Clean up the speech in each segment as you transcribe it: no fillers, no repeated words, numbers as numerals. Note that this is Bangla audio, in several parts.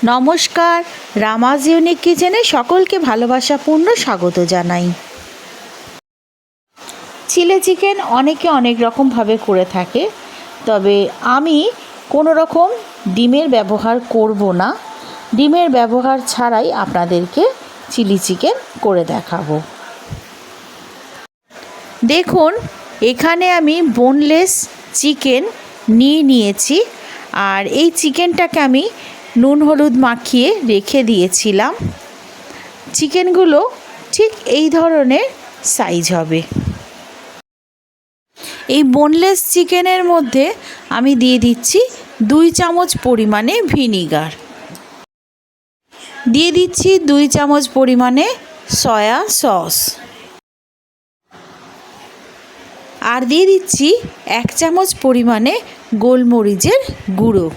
নমস্কার, রামাজ ইউনিক কিচেনে সকলকে ভালোবাসাপূর্ণ স্বাগত জানাই। চিলি চিকেন অনেকে অনেক রকমভাবে করে থাকে, তবে আমি কোনো রকম ডিমের ব্যবহার করব না। ডিমের ব্যবহার ছাড়াই আপনাদেরকে চিলি চিকেন করে দেখাবো। দেখুন, এখানে আমি বোনলেস চিকেন নিয়েছি, আর এই চিকেনটাকে আমি নুন হলুদ মাখিয়ে রেখে দিয়েছিলাম। চিকেনগুলো ঠিক এই ধরনের সাইজ হবে। এই বোনলেস চিকেনের মধ্যে আমি দিয়ে দিচ্ছি 2 চামচ পরিমাণে ভিনিগার, দিয়ে দিচ্ছি 2 চামচ পরিমাণে সয়া সস, আর দিয়ে দিচ্ছি 1 চামচ পরিমাণে গোলমরিচের গুঁড়ো,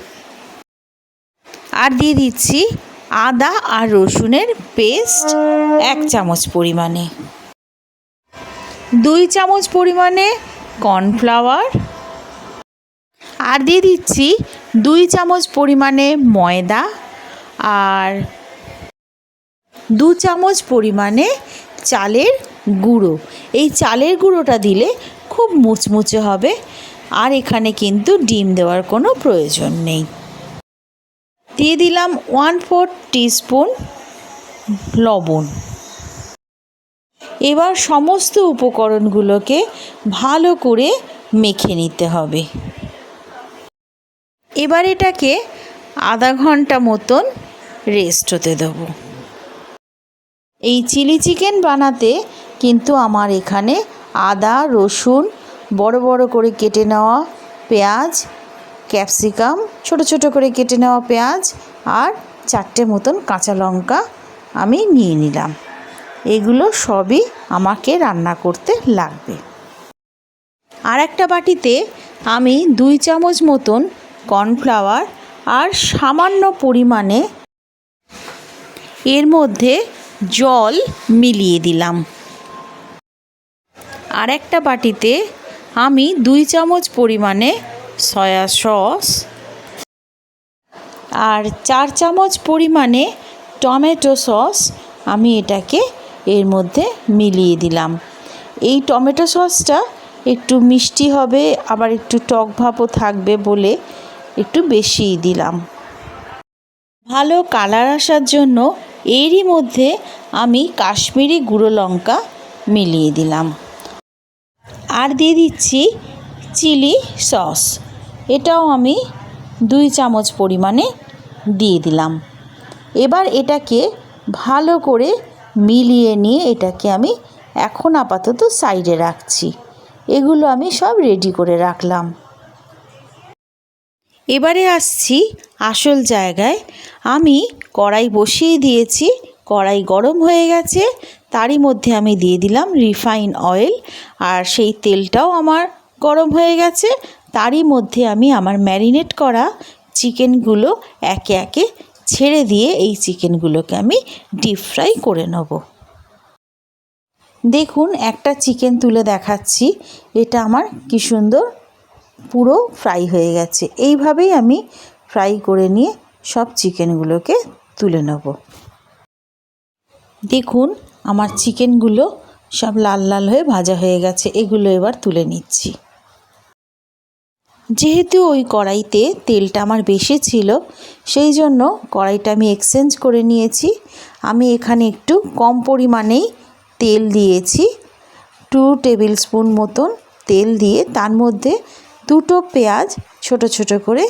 আর দিয়ে দিচ্ছি আদা আর রসুনের পেস্ট 1 চামচ পরিমাণে, 2 চামচ পরিমাণে কর্নফ্লাওয়ার, আর দিয়ে দিচ্ছি 2 চামচ পরিমাণে ময়দা, আর 2 চামচ পরিমাণে চালের গুঁড়ো। এই চালের গুঁড়োটা দিলে খুব মুচমুচে হবে, আর এখানে কিন্তু ডিম দেওয়ার কোনো প্রয়োজন নেই। দিয়ে দিলাম 1/4 টিস্পুন লবণ। এবার সমস্ত উপকরণগুলোকে ভালো করে মেখে নিতে হবে। এবার এটাকে আধা ঘন্টা মতন রেস্ট হতে দেব। এই চিলি চিকেন বানাতে কিন্তু আমার এখানে আদা, রসুন, বড় বড় করে কেটে নেওয়া পেঁয়াজ, ক্যাপসিকাম, ছোট ছোট করে কেটে নেওয়া পেঁয়াজ, আর 4টে মতন কাঁচা লঙ্কা আমি নিয়ে নিলাম। এগুলো সবই আমাকে রান্না করতে লাগবে। আর একটা বাটিতে আমি 2 চামচ মতন কর্নফ্লাওয়ার আর সামান্য পরিমাণে এর মধ্যে জল মিলিয়ে দিলাম। আর একটা বাটিতে আমি 2 চামচ পরিমাণে সয়া সস আর 4 চামচ পরিমাণে টমেটো সস আমি এটাকে এর মধ্যে মিলিয়ে দিলাম। এই টমেটো সসটা একটু মিষ্টি হবে, আবার একটু টক ভাবও থাকবে বলে একটু বেশিই দিলাম। ভালো কালার আসার জন্য এরই মধ্যে আমি কাশ্মীরি গুঁড়ো লঙ্কা মিলিয়ে দিলাম, আর দিয়ে দিচ্ছি চিলি সস। এটাও আমি 2 চামচ পরিমাণে দিয়ে দিলাম। এবার এটাকে ভালো করে মিলিয়ে নিয়ে এটাকে আমি এখন আপাতত সাইডে রাখছি। এগুলো আমি সব রেডি করে রাখলাম। এবারে আসছি আসল জায়গায়। আমি কড়াই বসিয়ে দিয়েছি, কড়াই গরম হয়ে গেছে, তারই মধ্যে আমি দিয়ে দিলাম রিফাইন অয়েল, আর সেই তেলটাও আমার গরম হয়ে গেছে। তারই মধ্যে আমি আমার ম্যারিনেট করা চিকেনগুলো একে একে ছেড়ে দিয়ে এই চিকেনগুলোকে আমি ডিপ ফ্রাই করে নেব। দেখুন, একটা চিকেন তুলে দেখাচ্ছি, এটা আমার কি সুন্দর পুরো ফ্রাই হয়ে গেছে। এইভাবেই আমি ফ্রাই করে নিয়ে সব চিকেনগুলোকে তুলে নেব। দেখুন, আমার চিকেনগুলো সব লাল লাল হয়ে ভাজা হয়ে গেছে। এগুলো এবার তুলে নিচ্ছি। যেহেতু ওই কড়াইতে তেলটা আমার বেশি ছিল, সেই জন্য কড়াইটা আমি এক্সচেঞ্জ করে নিয়েছি। আমি এখানে একটু কম পরিমাণেই তেল দিয়েছি, 2 টেবিল স্পুন মতন তেল দিয়ে তার মধ্যে 2টো পেঁয়াজ ছোট ছোট করে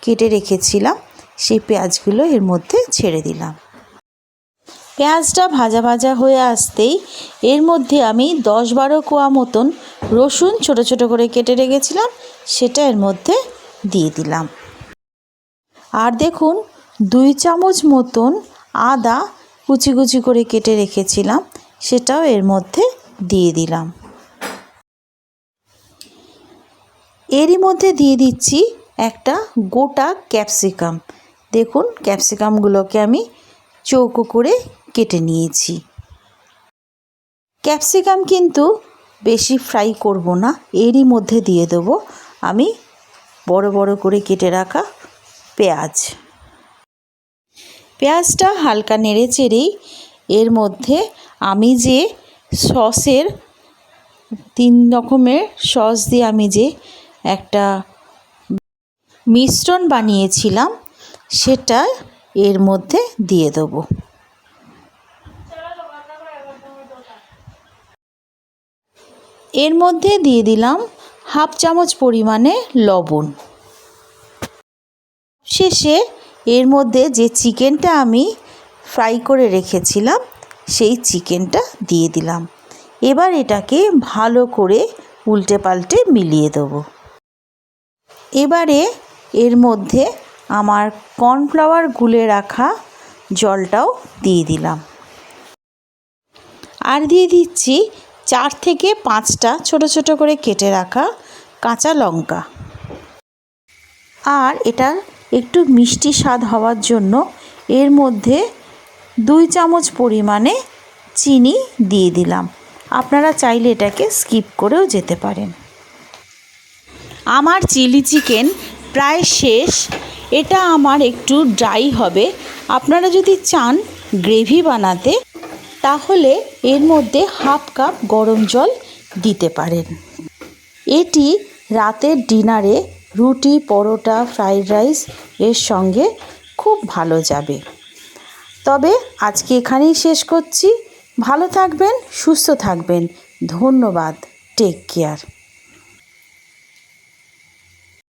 কেটে রেখেছিলাম, সেই পেঁয়াজগুলো এর মধ্যে ছেড়ে দিলাম। পেঁয়াজটা ভাজা ভাজা হয়ে আসতেই এর মধ্যে আমি 10-12 কোয়া মতন রসুন ছোট ছোট করে কেটে রেখেছিলাম, সেটা এর মধ্যে দিয়ে দিলাম। আর দেখুন, 2 চামচ মতন আদা কুচি কুচি করে কেটে রেখেছিলাম, সেটাও এর মধ্যে দিয়ে দিলাম। এরই মধ্যে দিয়ে দিচ্ছি একটা গোটা ক্যাপসিকাম। দেখুন, ক্যাপসিকামগুলোকে আমি চৌকো করে কেটে নিয়েছি। ক্যাপসিকাম কিন্তু বেশি ফ্রাই করব না, এরই মধ্যে দিয়ে দেবো আমি বড় বড় করে কেটে রাখা পেঁয়াজ। পেঁয়াজটা হালকা নেড়ে চেড়েই এর মধ্যে আমি যে সসের 3 রকমের সস দিয়ে আমি যে একটা মিশ্রণ বানিয়েছিলাম সেটা এর মধ্যে দিয়ে দেবো। এর মধ্যে দিয়ে দিলাম হাফ চামচ পরিমাণে লবণ। শেষে এর মধ্যে যে চিকেনটা আমি ফ্রাই করে রেখেছিলাম সেই চিকেনটা দিয়ে দিলাম। এবার এটাকে ভালো করে উল্টে পাল্টে মিলিয়ে দেবো। এবারে এর মধ্যে আমার কর্নফ্লাওয়ার গুলে রাখা জলটাও দিয়ে দিলাম। আর দিয়ে দিচ্ছি 4 থেকে 5টা ছোট ছোট করে কেটে রাখা কাঁচা লঙ্কা। আর এটা একটু মিষ্টি স্বাদ হওয়ার জন্য এর মধ্যে 2 চামচ পরিমাণে চিনি দিয়ে দিলাম। আপনারা চাইলে এটাকে স্কিপ করেও যেতে পারেন। আমার চিলি চিকেন প্রায় শেষ। এটা আমার একটু ড্রাই হবে। আপনারা যদি চান গ্রেভি বানাতে তাহলে এর মধ্যে হাফ কাপ গরম জল দিতে পারেন। এটি রাতের ডিনারে রুটি, পরোটা, ফ্রাইড রাইস এর সঙ্গে খুব ভালো যাবে। তবে আজকে এখানেই শেষ করছি। ভালো থাকবেন, সুস্থ থাকবেন। ধন্যবাদ। Take care.